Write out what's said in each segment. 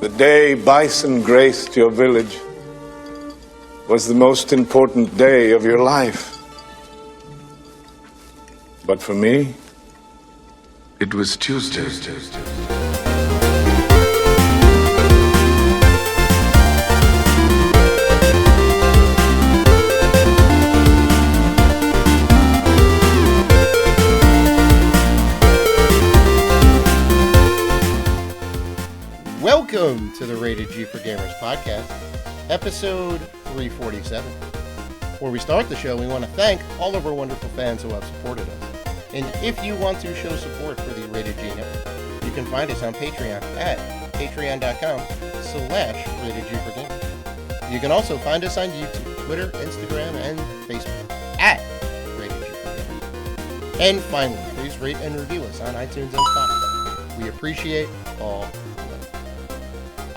The day bison graced your village was the most important day of your life. But for me, it was Tuesday. Welcome to the Rated G for Gamers podcast, episode 347. Before we start the show, we want to thank all of our wonderful fans who have supported us. And if you want to show support for the Rated G network, you can find us on Patreon at patreon.com/Rated G for Gamers. You can also find us on YouTube, Twitter, Instagram, and Facebook at Rated G for Gamers. And finally, please rate and review us on iTunes and Spotify. We appreciate all.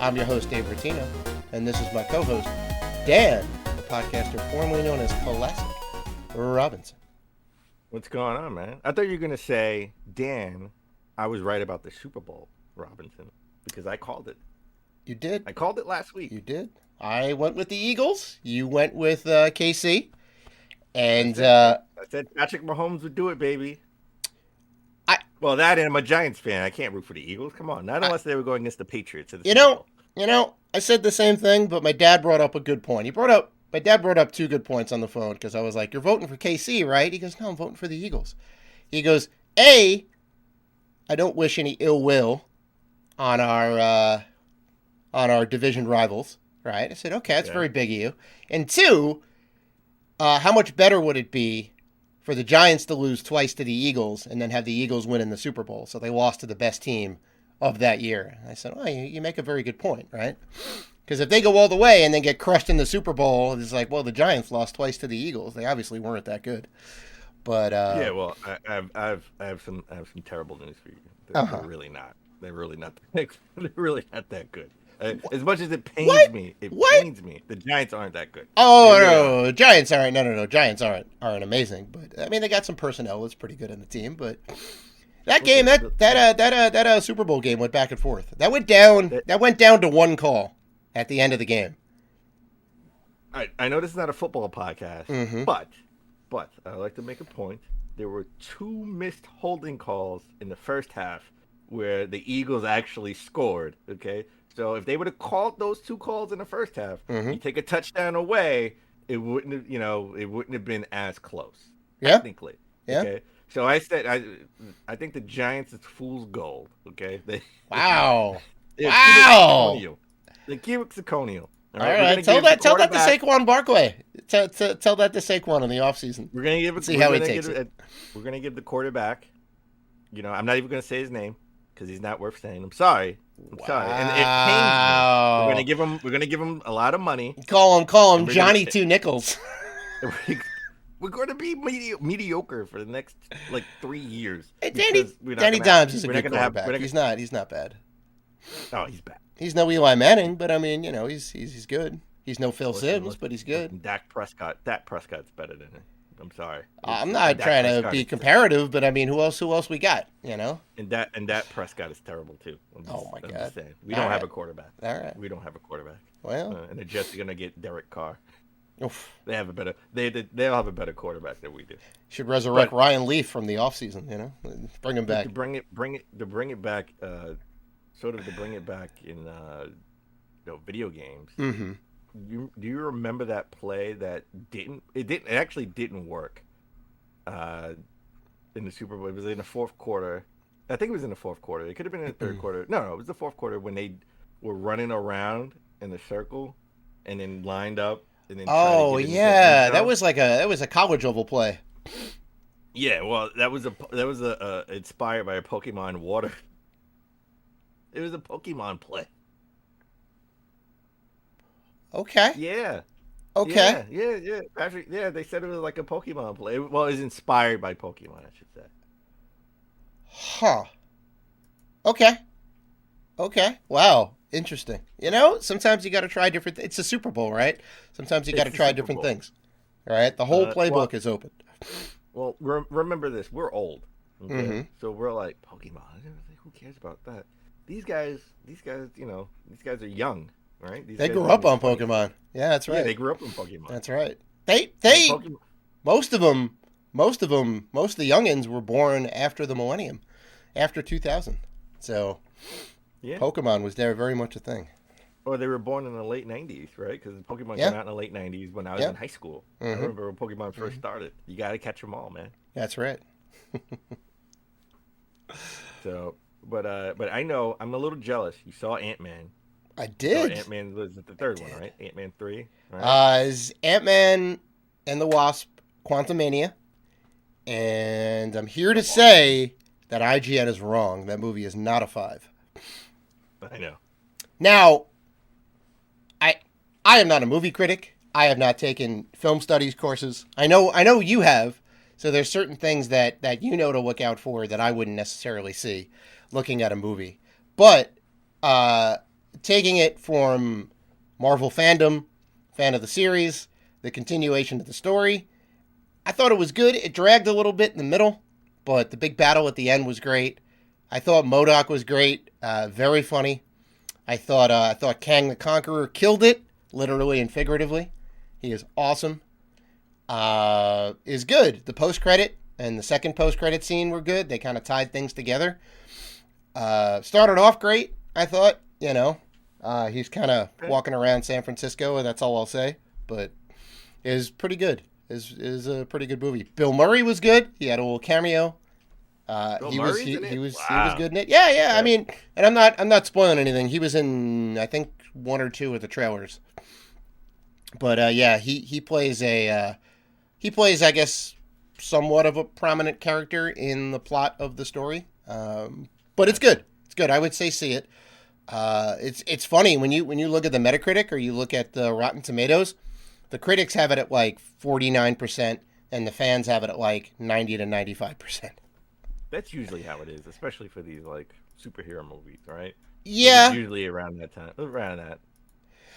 I'm your host, Dave Rattino, and this is my co-host, Dan, the podcaster formerly known as Classic Robinson. What's going on, man? I thought you were going to say, Dan, I was right about the Super Bowl, Robinson, because I called it. You did? I called it last week. You did? I went with the Eagles. You went with KC. And I said Patrick Mahomes would do it, baby. Well, that and I'm a Giants fan. I can't root for the Eagles. Come on. Not unless they were going against the Patriots. I said the same thing, but my dad brought up a good point. My dad brought up two good points on the phone because I was like, "You're voting for KC, right?" He goes, "No, I'm voting for the Eagles." He goes, "A, I don't wish any ill will on our division rivals, right?" I said, "Okay, that's very big of you." And two, how much better would it be for the Giants to lose twice to the Eagles and then have the Eagles win in the Super Bowl? So they lost to the best team of that year. I said, "Oh, you make a very good point, right?" Because if they go all the way and then get crushed in the Super Bowl, it's like, well, the Giants lost twice to the Eagles. They obviously weren't that good. But I have some terrible news for you. They're really not. They're really not. They're really not that good. As much as it pains me, pains me. The Giants aren't that good. Oh no, Giants aren't. No, Giants aren't amazing. But I mean, they got some personnel that's pretty good in the team. But that game, that Super Bowl game went back and forth. That went down to one call at the end of the game. I know this is not a football podcast, but I'd like to make a point. There were two missed holding calls in the first half where the Eagles actually scored. Okay. So if they would have called those two calls in the first half, you take a touchdown away, it wouldn't have been as close. Yeah. Technically. Yeah. Okay. So I said I think the Giants is fool's gold. Okay. Wow. They keep Saconio. All right. Tell that to Saquon Barkley. Tell that to Saquon in the offseason. We're gonna give it. See how he takes it. We're gonna give the quarterback. I'm not even gonna say his name because he's not worth saying. I'm sorry. Sorry, and it pains me. We're gonna give him a lot of money. Call him Johnny Two Nickels. We're going to be mediocre for the next 3 years. Hey, Danny Dimes is a good quarterback. He's not bad. Oh, he's bad. He's no Eli Manning, but I mean, he's good. He's no Phil Simms, but he's good. Dak Prescott's better than him. I'm sorry. I'm not trying to be comparative, but I mean, who else we got? And Dak Prescott is terrible too. Oh my God. We don't have a quarterback. All right. We don't have a quarterback. Well, and the Jets are gonna get Derek Carr. Oof. They have a better. They'll have a better quarterback than we do. Should resurrect Ryan Leaf from the offseason. Bring him back. To bring it back. Sort of to bring it back in video games. Mm-hmm. Do you remember that play that it actually didn't work in the Super Bowl? It was in the fourth quarter. I think it was in the fourth quarter. It could have been in the third quarter. No, it was the fourth quarter when they were running around in a circle and then lined up and then that was a college oval play. Yeah, well, that was inspired by a Pokemon water. It was a Pokemon play. Okay. Yeah. Okay. Yeah. Patrick, they said it was like a Pokemon play. Well, it was inspired by Pokemon, I should say. Huh. Okay. Wow. Interesting. Sometimes you got to try different It's a Super Bowl, right? Sometimes you got to try different things. All right? The whole playbook is open. Well, remember this. We're old. Okay? Mm-hmm. So we're like, Pokemon, who cares about that? these guys, these guys are young, right? They grew up on Pokemon. Yeah, that's right. Yeah, they grew up on Pokemon. That's right. They most of them, most of the youngins were born after the millennium, after 2000. So, yeah, Pokemon was there very much a thing. Or they were born in the late 90s, right? Because Pokemon came out in the late 90s when I was in high school. I remember when Pokemon first started. You got to catch them all, man. That's right. So, but I know I'm a little jealous. You saw Ant-Man. I did. Ant-Man was the third one, right? Ant-Man 3, right? Is Ant-Man and the Wasp Quantumania. And I'm here to say that IGN is wrong. That movie is not a 5. I know. Now, I am not a movie critic. I have not taken film studies courses. I know you have. So there's certain things that you know to look out for that I wouldn't necessarily see looking at a movie. But taking it from Marvel fandom, fan of the series, the continuation of the story, I thought it was good. It dragged a little bit in the middle, but the big battle at the end was great. I thought MODOK was great, very funny. I thought Kang the Conqueror killed it, literally and figuratively. He is awesome. Is good. The post-credit and the second post-credit scene were good. They kind of tied things together. Started off great, I thought. He's kind of walking around San Francisco, and that's all I'll say. But is pretty good. Is a pretty good movie. Bill Murray was good. He had a little cameo. He was good in it. Yeah. I mean, and I'm not spoiling anything. He was in, I think, 1 or 2 of the trailers. But he plays I guess, somewhat of a prominent character in the plot of the story. But it's good. It's good. I would say see it. It's funny when you look at the Metacritic or you look at the Rotten Tomatoes, the critics have it at like 49% and the fans have it at like 90 to 95%. That's usually how it is, especially for these like superhero movies, right? Yeah. It's usually around that.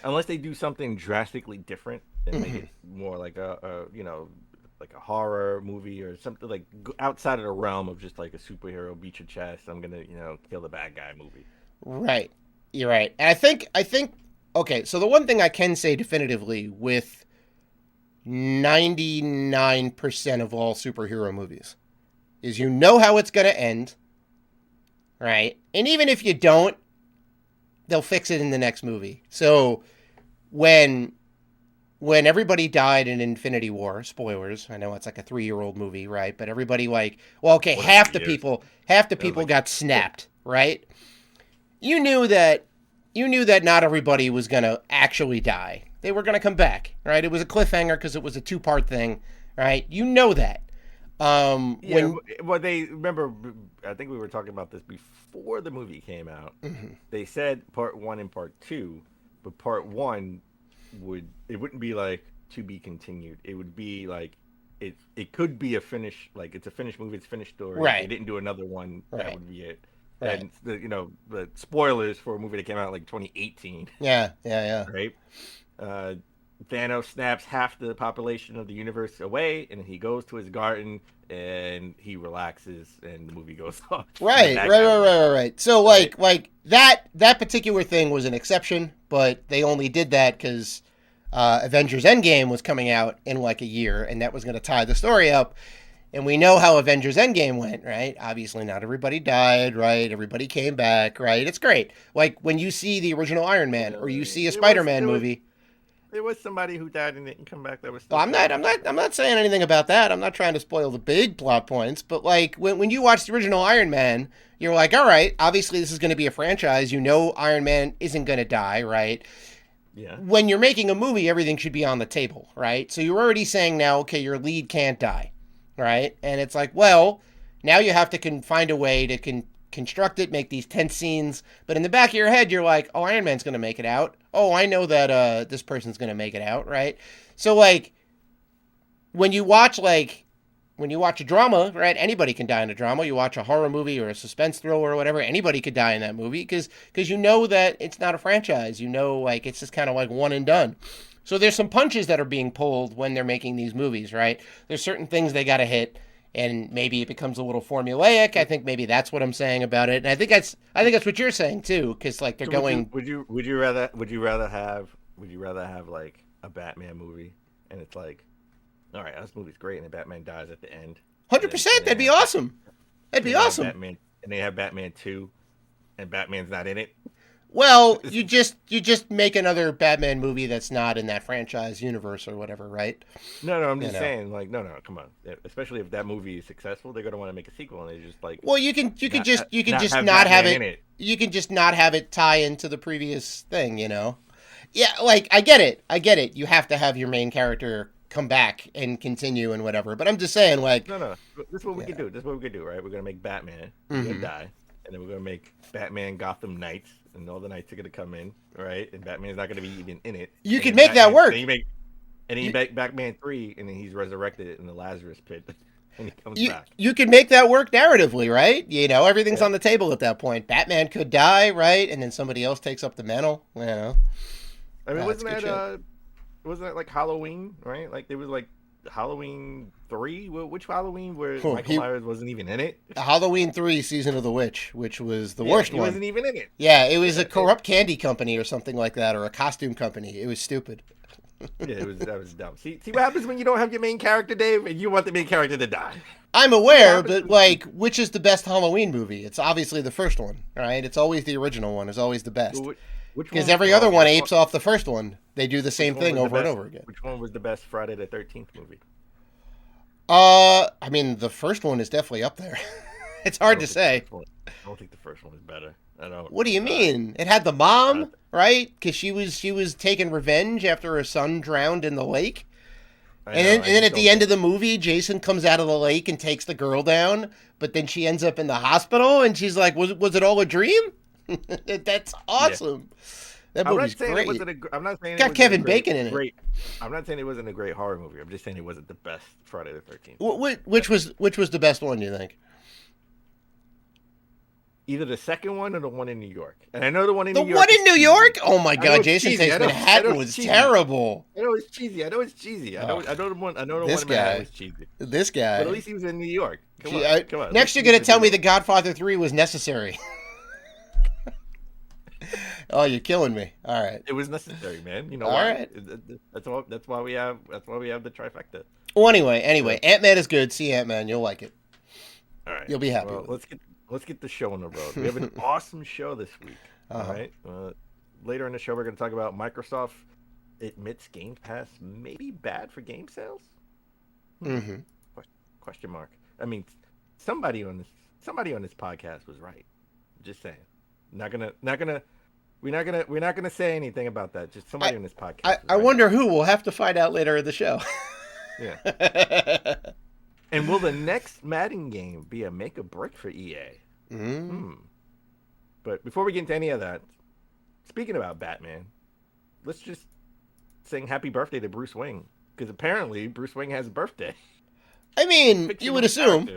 Unless they do something drastically different and make it more like a horror movie or something like outside of the realm of just like a superhero beat your chest, I'm gonna kill the bad guy movie. Right, you're right. And I think okay. So the one thing I can say definitively with 99% of all superhero movies is how it's gonna end, right? And even if you don't, they'll fix it in the next movie. So when everybody died in Infinity War, spoilers, I know it's like a 3-year-old movie, right? But everybody half the people got snapped, right? You knew that not everybody was going to actually die. They were going to come back, right? It was a cliffhanger because it was a 2-part thing, right? You know that. They remember, I think we were talking about this before the movie came out. Mm-hmm. They said part 1 and part 2, but part 1 wouldn't be like to be continued. It would be like it could be a finish, like it's a finished movie, it's a finished story. Right. They didn't do another one. Right. That would be it. Right. And the spoilers for a movie that came out in like 2018. Yeah. Right. Thanos snaps half the population of the universe away, and he goes to his garden and he relaxes, and the movie goes off. Right. So like that particular thing was an exception, but they only did that because Avengers Endgame was coming out in like a year, and that was going to tie the story up. And we know how Avengers Endgame went, right? Obviously, not everybody died, right? Everybody came back, right? It's great. Like when you see the original Iron Man, or you see a Spider-Man movie. There was somebody who died and didn't come back. That was. Well, I'm not saying anything about that. I'm not trying to spoil the big plot points. But like when you watch the original Iron Man, you're like, all right, obviously this is going to be a franchise. Iron Man isn't going to die, right? Yeah. When you're making a movie, everything should be on the table, right? So you're already saying now, okay, your lead can't die, right? And it's like, well, now you have to find a way to construct it, make these tense scenes. But in the back of your head, you're like, oh, Iron Man's going to make it out. Oh, I know that this person's going to make it out, right? So, like, when you watch a drama, right, anybody can die in a drama. You watch a horror movie or a suspense thriller or whatever, anybody could die in that movie because you know that it's not a franchise. Like, it's just kind of like one and done. So there's some punches that are being pulled when they're making these movies, right? There's certain things they got to hit. and maybe it becomes a little formulaic. I think maybe that's what I'm saying about it, and I think that's what you're saying too, because like they're going. Would you rather have like a Batman movie, and it's like, all right, this movie's great, and then Batman dies at the end. 100%. That'd be awesome. That'd be awesome. Batman, and they have Batman 2, and Batman's not in it. Well, you just make another Batman movie that's not in that franchise universe or whatever, right? No, I'm just saying, like, no, come on. Especially if that movie is successful, they're gonna want to make a sequel, and they just like. Well, you can just not have it. You can just not have it tie into the previous thing, you know. Yeah, like I get it. You have to have your main character come back and continue and whatever. But I'm just saying, like, no. This is what we can do. This is what we can do, right? We're gonna make Batman. He's gonna die, and then we're gonna make Batman Gotham Knights. And all the knights are gonna come in, right? And Batman's not gonna be even in it. You can make that work. Then you make Batman 3, and then he's resurrected in the Lazarus pit, and he comes back. You can make that work narratively, right? You know, everything's on the table at that point. Batman could die, right? And then somebody else takes up the mantle. You know. I mean, wasn't that like Halloween, right? Like there was like Halloween 3. Which Halloween where Michael Myers wasn't even in it? Halloween 3, Season of the Witch, which was the worst one. He wasn't even in it. Yeah, it was a corrupt candy company or something like that, or a costume company. It was stupid. Yeah, that was dumb. See what happens when you don't have your main character, Dave, and you want the main character to die. I'm aware, but like, which is the best Halloween movie? It's obviously the first one, right? It's always the original one. It's always the best. Because every other one apes off the first one. They do the same thing over and over again. Which one was the best Friday the 13th movie? I mean, the first one is definitely up there. It's hard to say. I don't think the first one is better. I don't. What do you mean? It had the mom, right? Because she was taking revenge after her son drowned in the lake. And then at the end of the movie, Jason comes out of the lake and takes the girl down, but then she ends up in the hospital, and she's like, "Was it all a dream?" That's awesome. Yeah. That movie's great. I'm not saying got Kevin Bacon in it. I'm not saying it wasn't a great horror movie. I'm just saying it wasn't the best Friday the 13th. Which was the best one, do you think? Either the second one or the one in New York. And I know the one in New York. The one in New York? Oh my God, Jason Takes Manhattan was terrible. I know it's cheesy. I know the one in Manhattan was cheesy. This guy. But at least he was in New York. Come on. Next you're going to tell me The Godfather 3 was necessary. Oh, you're killing me. All right. It was necessary, man. You know why? Right. That's why we have the trifecta. Well, anyway, Ant-Man is good. See Ant-Man, you'll like it. All right. You'll be happy. Well, let's get the show on the road. We have an awesome show this week. All right. Later in the show, we're going to talk about Microsoft admits Game Pass may be bad for game sales. Mm-hmm. Question mark. I mean, somebody on this podcast was right. Just saying. We're not gonna say anything about that. Just somebody on this podcast. I wonder who. We'll have to find out later in the show. Yeah. And will the next Madden game be a make or break for EA? But before we get into any of that, speaking about Batman, let's just sing happy birthday to Bruce Wayne, because apparently Bruce Wayne has a birthday. I mean, you would assume.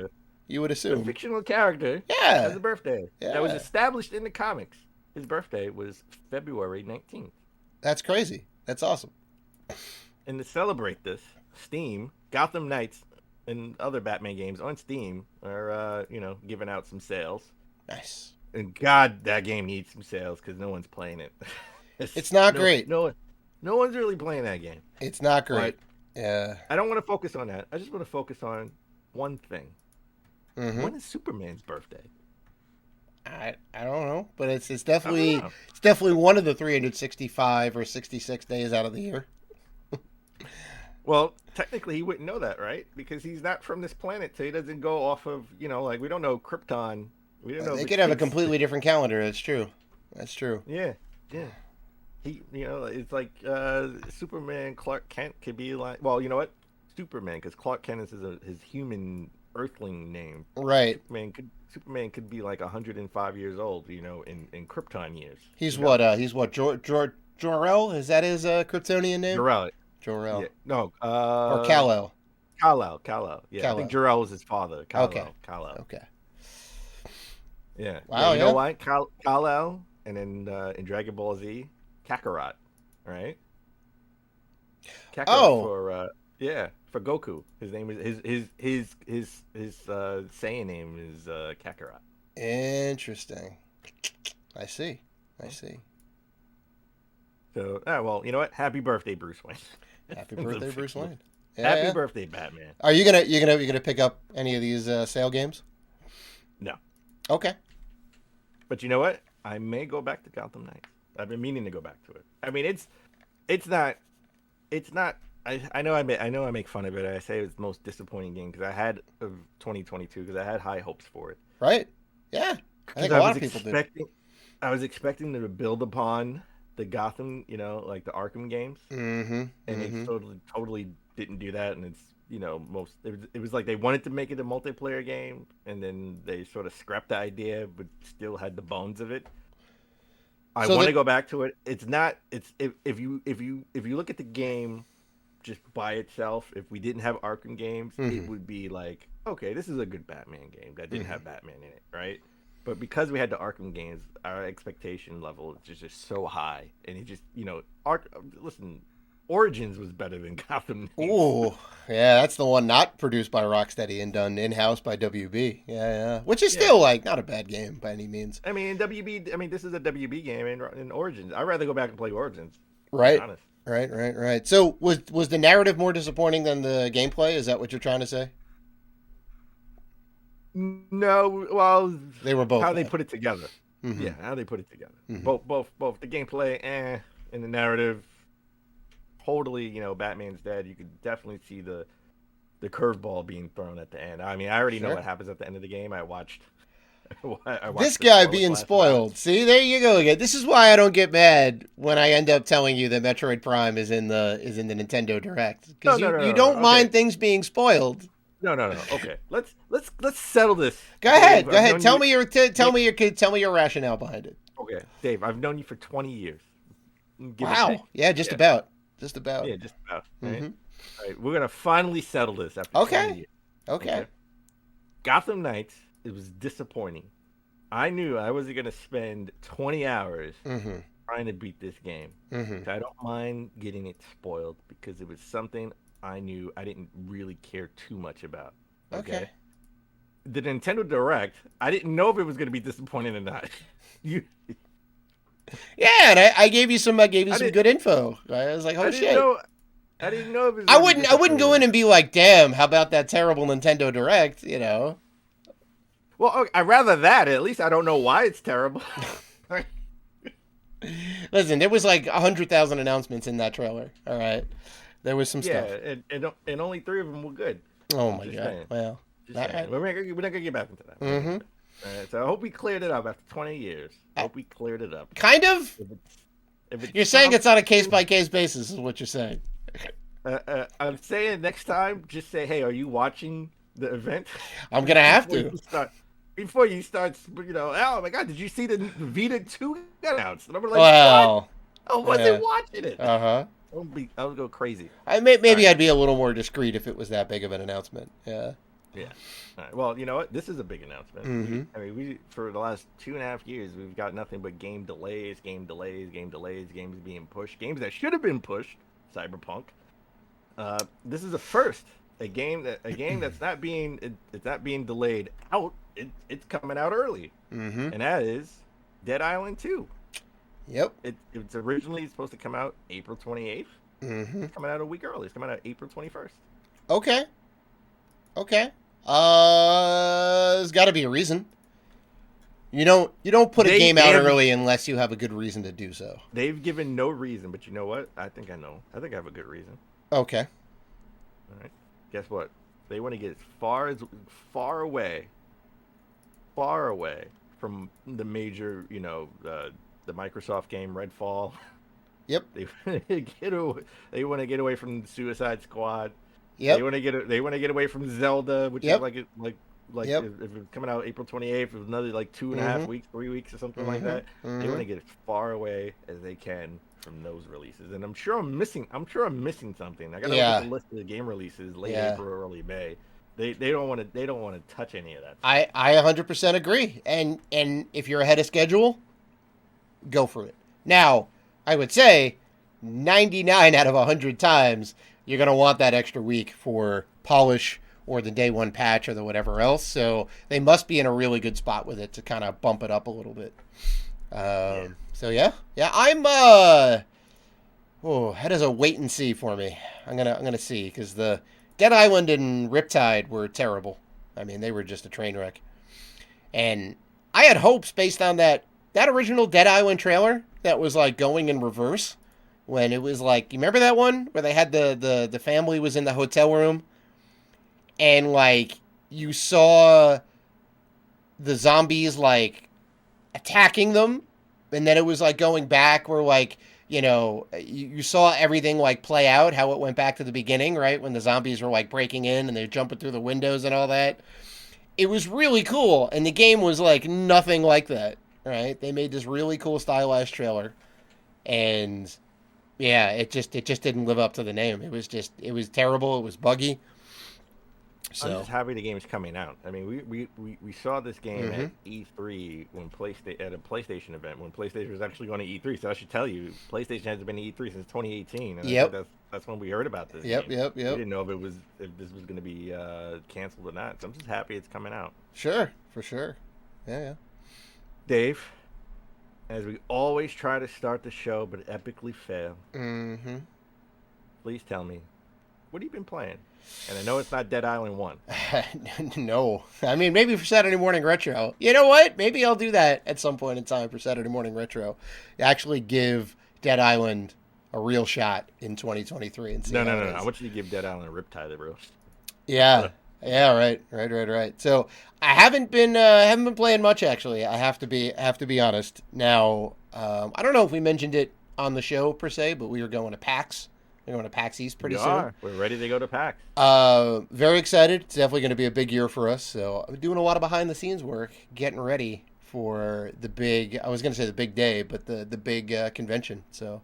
A fictional character has a birthday that was established in the comics. His birthday was February 19th. That's crazy. That's awesome. And to celebrate this, Steam, Gotham Knights, and other Batman games on Steam are, giving out some sales. Nice. And God, that game needs some sales because no one's playing it. It's not great. No one's really playing that game. It's not great. Yeah. I don't want to focus on that. I just want to focus on one thing. Mm-hmm. When is Superman's birthday? I don't know, but it's definitely one of the 365 or 66 days out of the year. Well, technically he wouldn't know that, right? Because he's not from this planet, so he doesn't go off of, we don't know Krypton. We don't know. They could have a completely different calendar. That's true. Yeah. He, it's like Superman, Clark Kent could be like, well, you know what? Superman, because Clark Kent is his human Earthling name. Right. Superman could be like 105 years old, in Krypton years. He's what? Jor-El? Is that his Kryptonian name? Jor-El. Yeah. No. Or Kal-El. Kal-El. Yeah. Kal-El. I think Jor-El was his father. Kal-El. Okay. Yeah. Wow. You know what? Kal-El, and then in Dragon Ball Z, Kakarot, right? Kakarot Yeah, for Goku. His name is his Saiyan name is Kakarot. Interesting. I see. I see. So, well, you know what? Happy birthday, Bruce Wayne. Happy birthday, Bruce Wayne. Yeah, Happy yeah. birthday, Batman. Are you gonna pick up any of these sale games? No, Okay. but you know what? I may go back to Gotham Knights. I've been meaning to go back to it. I mean, it's not. I know I make fun of it. I say it's the most disappointing game because I had of 2022 because I had high hopes for it. Right. Yeah. I think a lot of people did. I was expecting them to build upon the Gotham, like the Arkham games, Mm-hmm. and it totally didn't do that. And it's it was like they wanted to make it a multiplayer game, and then they sort of scrapped the idea, but still had the bones of it. I want to go back to it. It's not. It's if you look at the game just by itself, if we didn't have Arkham games, it would be like, okay, this is a good Batman game that didn't have Batman in it, right? But because we had the Arkham games, our expectation level is just so high, and it just listen, Origins was better than Gotham Knights. Ooh, yeah, that's the one not produced by Rocksteady and done in-house by WB. Yeah. Which is still not a bad game by any means. I mean, this is a WB game in Origins. I'd rather go back and play Origins. Right. To be honest. Right. So was the narrative more disappointing than the gameplay? Is that what you're trying to say? No, well, they were both how bad. They put it together. Mm-hmm. Yeah, how they put it together. Mm-hmm. Both the gameplay and the narrative. Totally, Batman's dead. You could definitely see the curveball being thrown at the end. I mean, I already know what happens at the end of the game. I watched this guy being spoiled. See, there you go again. This is why I don't get mad when I end up telling you that Metroid Prime is in the Nintendo Direct, because you don't mind things being spoiled. No. Okay, let's settle this. Go ahead. Tell me your rationale behind it. Okay, Dave, I've known you for 20 years. Wow. Yeah, just about. Yeah, just about. Right? All right, we're gonna finally settle this after 20 years. Okay. Gotham Knights. It was disappointing. I knew I wasn't gonna spend 20 hours trying to beat this game. So I don't mind getting it spoiled because it was something I knew I didn't really care too much about. Okay. The Nintendo Direct, I didn't know if it was going to be disappointing or not. Yeah, and I gave you some good info. I was like, oh shit. I didn't know if it was. I wouldn't go in and be like, damn, how about that terrible Nintendo Direct? Well, okay, I'd rather that. At least I don't know why it's terrible. Listen, there was like 100,000 announcements in that trailer. All right. There was some stuff. Yeah, and only 3 of them were good. Oh my god! Saying. Well, we're not gonna get back into that. All right, so I hope we cleared it up after 20 years. I hope we cleared it up. Kind of. You're saying it's on a case-by-case basis, is what you're saying. I'm saying next time, just say, "Hey, are you watching the event?" I'm gonna have to. Before you start, oh my god, did you see the Vita 2 announced? And I'm like, well, what? I wasn't watching it. I'll go crazy. Maybe I'd be a little more discreet if it was that big of an announcement. Yeah. All right. Well, you know what? This is a big announcement. I mean, we for the last 2.5 years, we've got nothing but game delays, games being pushed, games that should have been pushed. Cyberpunk. This is the first a game that's not being delayed out. It's coming out early, and that is Dead Island 2. Yep. It's originally supposed to come out April 28th. It's coming out a week early. It's coming out April 21st. Okay. There's got to be a reason. You don't put a game out early unless you have a good reason to do so. They've given no reason, but you know what? I think I know. I think I have a good reason. Okay. All right. Guess what? They want to get as far away from the major, the Microsoft game Redfall. Yep. They want to get away from Suicide Squad. Yep. They want to get away from Zelda, which is like Yep. if it's coming out April 28th, with another like 2.5 weeks, 3 weeks, or something like that. They want to get as far away as they can from those releases. And I'm sure I'm missing something. I got to look at the list of the game releases late April, early May. They don't want to touch any of that. I 100% agree. And if you're ahead of schedule, go for it. Now, I would say 99 out of 100 times you're going to want that extra week for polish or the day one patch or the whatever else. So they must be in a really good spot with it to kind of bump it up a little bit. So yeah, I'm that is a wait and see for me. I'm gonna see, because the Dead Island and Riptide were terrible. I mean, they were just a train wreck. And I had hopes based on that original Dead Island trailer that was like going in reverse, when it was like, you remember that one where they had the family was in the hotel room, and like you saw the zombies like attacking them, and then it was like going back where like, you saw everything like play out, how it went back to the beginning, right? When the zombies were like breaking in and they're jumping through the windows and all that. It was really cool, and the game was like nothing like that, right? They made this really cool stylized trailer, and yeah, it just didn't live up to the name. It was terrible. It was buggy. So I'm just happy the game's coming out. I mean, we saw this game at E3 at a PlayStation event when PlayStation was actually going to E3. So I should tell you, PlayStation hasn't been to E3 since 2018. And I think that's when we heard about this. Yep. We didn't know if this was going to be canceled or not. So I'm just happy it's coming out. Sure, for sure. Yeah. Dave, as we always try to start the show but epically fail. Please tell me, what have you been playing? And I know it's not Dead Island 1. No. I mean, maybe for Saturday Morning Retro. You know what? Maybe I'll do that at some point in time for Saturday Morning Retro. Actually give Dead Island a real shot in 2023 and see No. It I want you to give Dead Island a Riptide a real shot. Yeah. Right. So I haven't been playing much, actually. I have to be honest. Now, I don't know if we mentioned it on the show per se, but we were going to PAX. We're going to PAX East pretty soon. We're ready to go to PAX. Very excited. It's definitely going to be a big year for us. So I'm doing a lot of behind the scenes work, getting ready for the big, I was going to say the big day, but the big convention. So,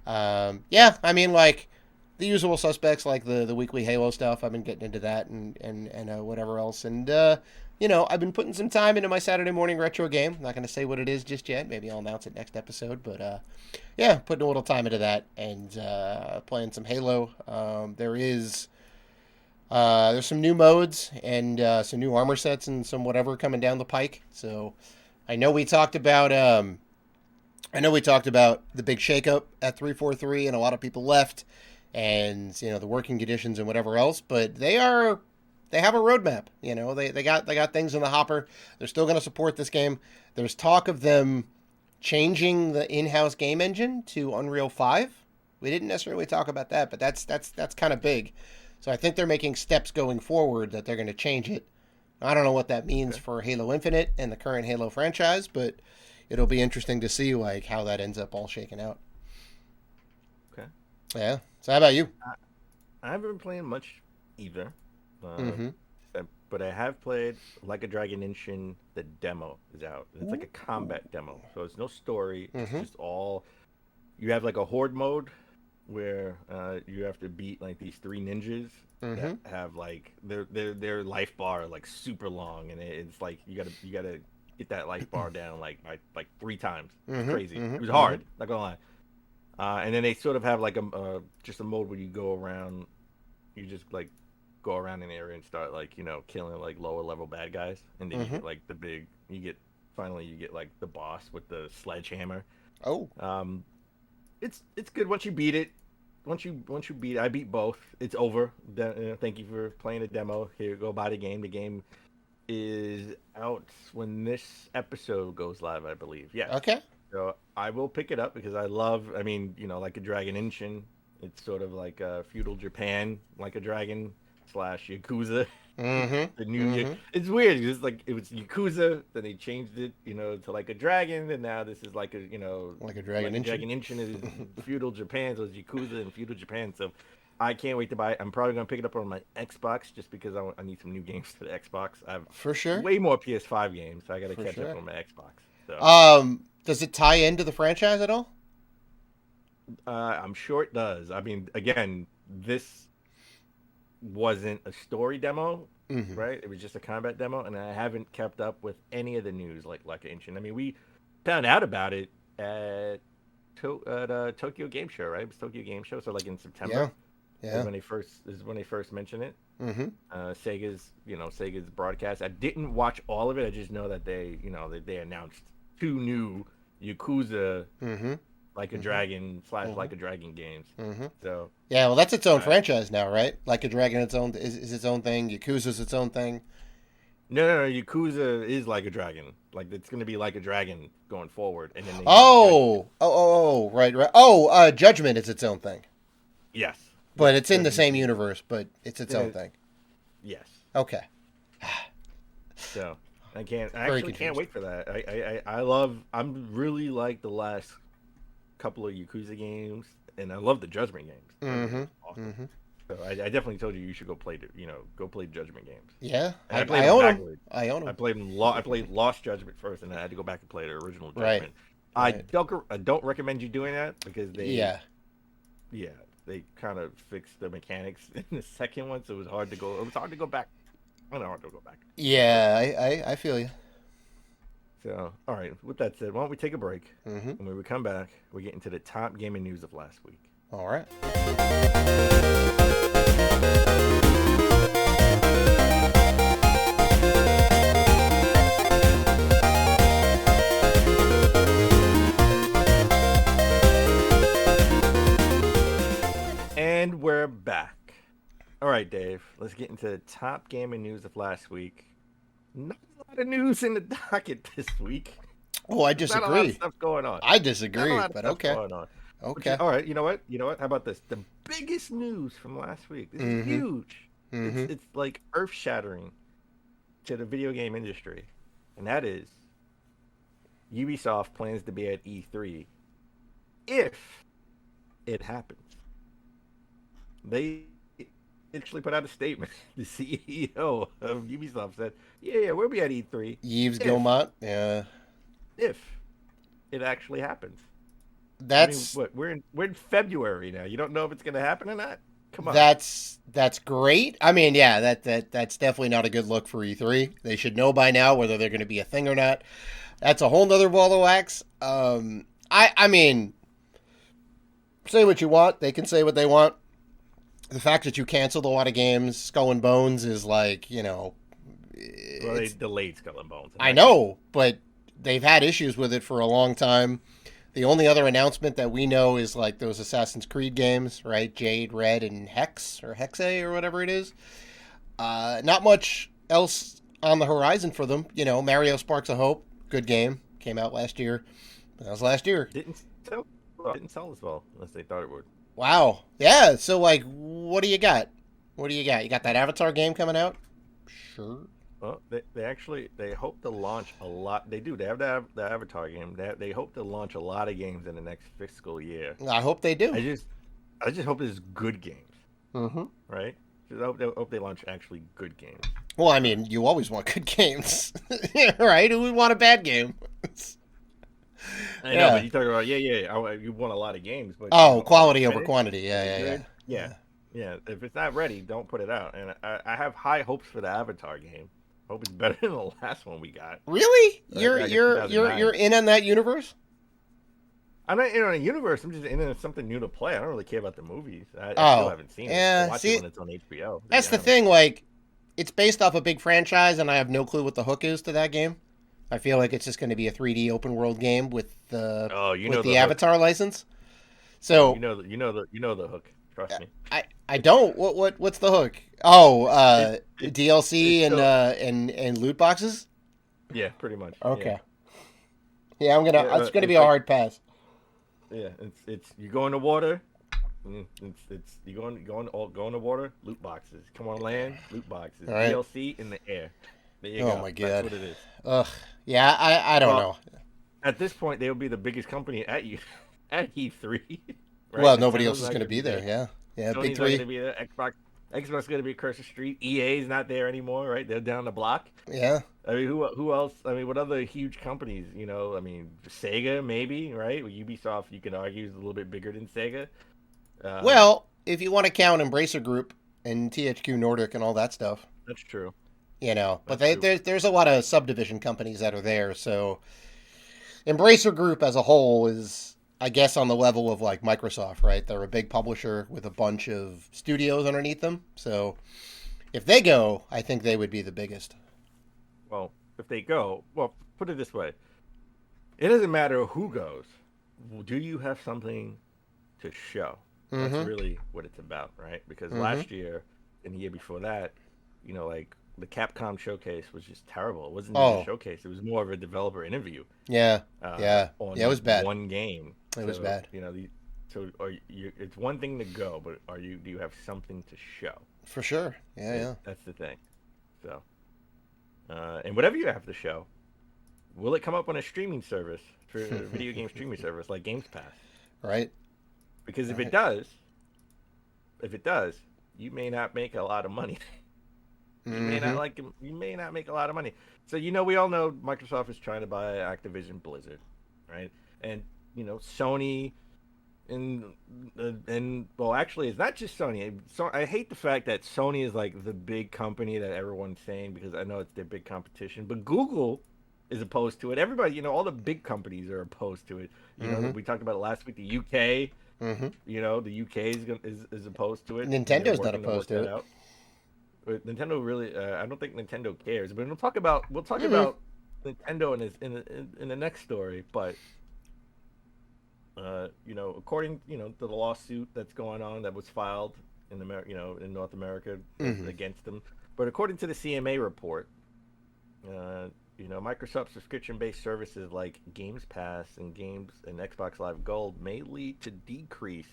yeah, I mean, like the usual suspects, like the weekly Halo stuff. I've been getting into that and whatever else. And, I've been putting some time into my Saturday Morning Retro game. I'm not going to say what it is just yet. Maybe I'll announce it next episode. But, yeah, putting a little time into that and playing some Halo. There's some new modes and some new armor sets and some whatever coming down the pike. So I know we talked about the big shakeup at 343, and a lot of people left, and the working conditions and whatever else. But they have a roadmap. They got things in the hopper. They're still going to support this game. There's talk of them changing the in-house game engine to Unreal 5. We didn't necessarily talk about that, but that's kind of big. So I think they're making steps going forward that they're going to change it. I don't know what that means for Halo Infinite and the current Halo franchise, but it'll be interesting to see like how that ends up all shaken out. Okay. Yeah. So how about you? I haven't been playing much either. But I have played Like a Dragon Inshin. The demo is out. It's like a combat demo, so it's no story. It's just all. You have like a horde mode where you have to beat like these three ninjas that have like their life bar like super long, and it's like you gotta get that life bar down like 3 times. It's crazy. It was hard. Not gonna lie. And then they sort of have like just a mode where you go around. You just like go around an area and start like killing like lower level bad guys, and then you get like you get like the boss with the sledgehammer. It's good once you beat it. Once you beat it, I beat both. It's over. Thank you for playing the demo. Here, go buy the game. The game is out when this episode goes live, I believe. Yeah. Okay. So I will pick it up because I love. I mean, Like a Dragon Inshin. It's sort of like feudal Japan, Like a Dragon / Yakuza. The new it's weird. It's like it was Yakuza, then they changed it, to Like a Dragon, and now this is like a Like a Dragon Inshin. Dragon Inshin is feudal Japan, so it's Yakuza and feudal Japan. So I can't wait to buy it. I'm probably gonna pick it up on my Xbox just because I need some new games for the Xbox. I have for sure way more PS5 games, so I got to catch up on my Xbox. So. Does it tie into the franchise at all? I'm sure it does. I mean, again, this wasn't a story demo, right? It was just a combat demo, and I haven't kept up with any of the news like a Inshin. I mean, we found out about it at Tokyo Game Show, right? It was Tokyo Game Show, so like in September. Yeah. Is when they first mentioned it. Mm-hmm. Sega's broadcast. I didn't watch all of it. I just know that they announced 2 new Yakuza Mm-hmm. Like a Dragon / Like a Dragon games. Mm-hmm. So Yeah, well, that's its own franchise now, right? Like a Dragon, is its own thing. Yakuza's its own thing. no, Yakuza is Like a Dragon. Like it's gonna be Like a Dragon going forward, and then Right. Oh, Judgment is its own thing, yes, but it's in the same universe, but it's its own thing. Yes. Okay. So I actually can't wait for that. I'm really like the last couple of Yakuza games, and I love the Judgment games. Mm-hmm. Awesome. Mm-hmm. So I definitely told you should go play Judgment games. Yeah, And I own them. I own them. I played them. I played Lost Judgment first, and I had to go back and play the original Judgment. Right. I don't recommend you doing that because they kind of fixed the mechanics in the second one, so it was hard to go. It was hard to go back. Hard to go back. Yeah, I feel you. So, all right. With that said, why don't we take a break? Mm-hmm. And when we come back, we get into the top gaming news of last week. All right. And we're back. All right, Dave. Let's get into the top gaming news of last week. Not a lot of news in the docket this week. Oh, I disagree. Not a lot of stuff going on. I disagree, but okay. Going on. Okay. All right. You know what? How about this? The biggest news from last week. This is huge. Mm-hmm. It's like earth-shattering to the video game industry, and that is Ubisoft plans to be at E3 if it happens. They actually put out a statement. The CEO of Ubisoft said, "Yeah, we'll be at E3." Yves Guillemot. Yeah. If it actually happens. That's we're in February now. You don't know if it's going to happen or not. Come on. That's great. I mean, yeah, that's definitely not a good look for E3. They should know by now whether they're going to be a thing or not. That's a whole nother ball of wax. I mean, say what you want. They can say what they want. The fact that you canceled a lot of games, Skull and Bones, is like, well, they delayed Skull and Bones. I know, but they've had issues with it for a long time. The only other announcement that we know is like those Assassin's Creed games, right? Jade, Red, and Hex, or Hexe, or whatever it is. Not much else on the horizon for them. Mario Sparks of Hope, good game, came out last year. That was last year. Didn't sell as well as they thought it would. Wow. Yeah, so like, what do you got? You got that Avatar game coming out? Sure. Well, they hope to launch a lot. They do. They have the Avatar game. They hope to launch a lot of games in the next fiscal year. I hope they do. I just hope it's good games. Mm-hmm. Right? I hope they launch actually good games. Well, I mean, you always want good games, right? Who would want a bad game? I know, but you talk about you want a lot of games, but quality over quantity. Yeah. If it's not ready, don't put it out. And I have high hopes for the Avatar game. Hope it's better than the last one we got. Really? You're in on that universe? I'm not in on a universe. I'm just in on something new to play. I don't really care about the movies. I still haven't seen it. I'll watch it when it's on HBO. That's the thing. Like, it's based off a big franchise, and I have no clue what the hook is to that game. I feel like it's just going to be a 3D open world game with the Avatar license. So you know the hook. Trust me. I don't. What's the hook? DLC and loot boxes. Yeah, pretty much. Okay. Yeah, it's gonna be a hard pass. Yeah, it's you go in the water. It's you go in the water. Loot boxes. Come on land. Loot boxes. Right. DLC in the air. There you go. Oh my god. That's what it is. Ugh. Yeah, I don't know. At this point, they will be the biggest company at E3. Right? Well, nobody else is going to be there. Yeah. Sony's Big three. Going to be there. Xbox is going to be across the street. EA is not there anymore, right? They're down the block. Yeah. I mean, who else? I mean, what other huge companies? Sega maybe, right? Ubisoft, you can argue, is a little bit bigger than Sega. Well, if you want to count Embracer Group and THQ Nordic and all that stuff. That's true. But there's a lot of subdivision companies that are there. So Embracer Group as a whole is I guess on the level of like Microsoft, right? They're a big publisher with a bunch of studios underneath them. So if they go, I think they would be the biggest. Well, if they go, well, put it this way: it doesn't matter who goes. Do you have something to show? That's really what it's about, right? Because last year and the year before that, like the Capcom showcase was just terrible. It wasn't even a showcase; it was more of a developer interview. Yeah, On it was bad. One game. It was bad. It's one thing to go, but do you have something to show? For sure. Yeah. That's the thing. So, and whatever you have to show, will it come up on a streaming service for a video game streaming service like Games Pass? Right. Because if it does, you may not make a lot of money. You may not make a lot of money. So we all know Microsoft is trying to buy Activision Blizzard, right? And Sony and well, actually, it's not just Sony. So I hate the fact that Sony is like the big company that everyone's saying, because I know it's their big competition. But Google is opposed to it. Everybody, all the big companies are opposed to it. We talked about it last week. The UK, the UK is opposed to it. Nintendo's not opposed to it. But Nintendo really, I don't think Nintendo cares. But we'll talk about Nintendo in the next story. But according to the lawsuit that's going on that was filed in in North America against them, but according to the CMA report, Microsoft subscription-based services like Games Pass and Xbox Live Gold may lead to decrease,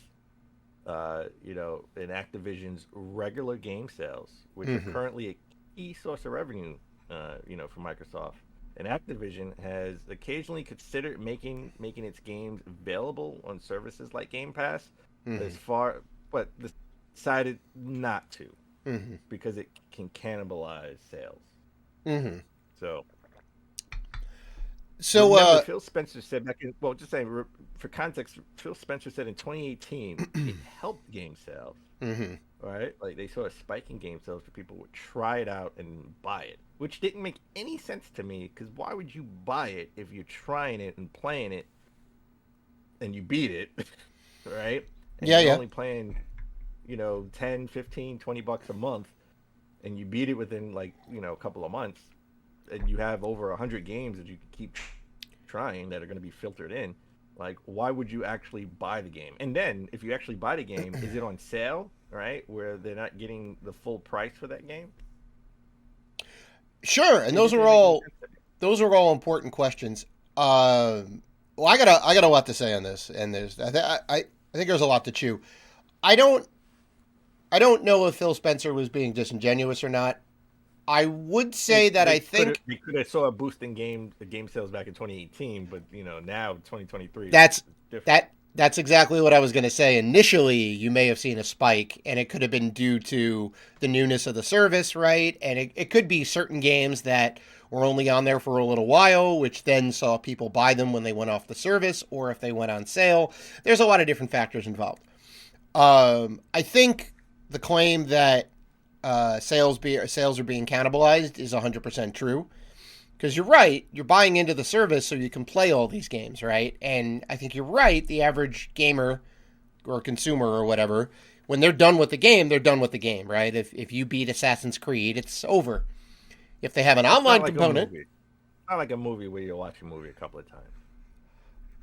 in Activision's regular game sales, which are currently a key source of revenue, for Microsoft. And Activision has occasionally considered making its games available on services like Game Pass, but decided not to, because it can cannibalize sales. So remember, Phil Spencer said back in, just saying for context, Phil Spencer said in 2018 it helped game sales. Right? Like they saw a spike in game sales, for people would try it out and buy it, which didn't make any sense to me, because why would you buy it if you're trying it and playing it and you beat it, right? And you're only playing, 10, 15, $20 a month, and you beat it within a couple of months, and you have over 100 games that you can keep trying that are going to be filtered in. Like, why would you actually buy the game? And then, if you actually buy the game, is it on sale, right, where they're not getting the full price for that game? Sure, and those are all important questions. Well, I got a lot to say on this, and I think there's a lot to chew. I don't know if Phil Spencer was being disingenuous or not. I would say that I think they could have saw a boost in game sales back in 2018, but now 2023. That's exactly what I was going to say. Initially, you may have seen a spike, and it could have been due to the newness of the service, right? And it could be certain games that were only on there for a little while, which then saw people buy them when they went off the service, or if they went on sale. There's a lot of different factors involved. I think the claim that sales are being cannibalized is 100% true, because you're right. You're buying into the service so you can play all these games, right? And I think you're right. The average gamer or consumer or whatever, when they're done with the game, they're done with the game, right? If you beat Assassin's Creed, it's over. If they have an online component, not like a movie where you watch a movie a couple of times.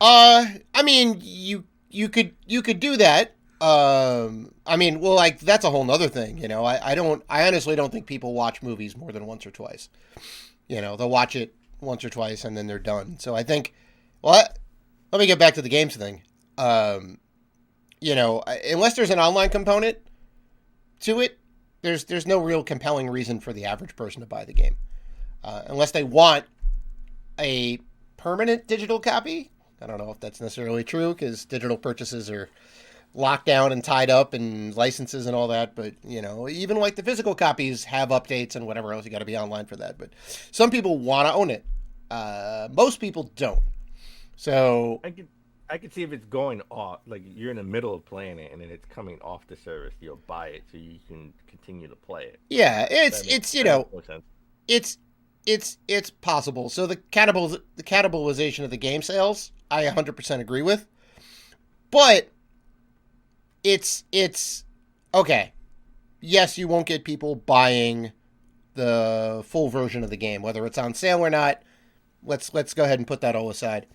I mean, you could do that. I mean, well, like that's a whole nother thing, I honestly don't think people watch movies more than once or twice. They'll watch it once or twice and then they're done. So I think, well, let me get back to the games thing. Unless there's an online component to it, there's no real compelling reason for the average person to buy the game, unless they want a permanent digital copy. I don't know if that's necessarily true, because digital purchases are locked down and tied up, and licenses and all that. But even like the physical copies have updates and whatever else. You got to be online for that. But some people want to own it. Most people don't. So I could see if it's going off, like you're in the middle of playing it and then it's coming off the service, you'll buy it so you can continue to play it. Yeah, it's possible. So the cannibalization of the game sales, I 100% agree with. But it's okay. Yes, you won't get people buying the full version of the game, whether it's on sale or not. Let's go ahead and put that all aside.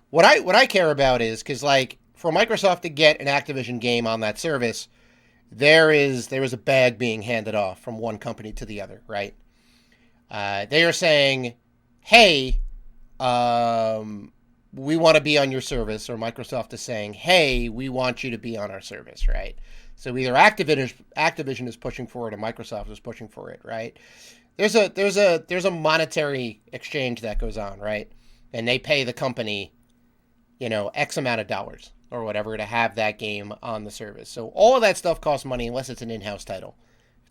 What I care about is because, like, for Microsoft to get an Activision game on that service, there is a bag being handed off from one company to the other, right? They are saying, "Hey, we want to be on your service," or Microsoft is saying, "Hey, we want you to be on our service," right? So either Activision is pushing for it, or Microsoft is pushing for it, right? There's a monetary exchange that goes on, right? And they pay the company, X amount of dollars or whatever to have that game on the service. So all of that stuff costs money unless it's an in-house title.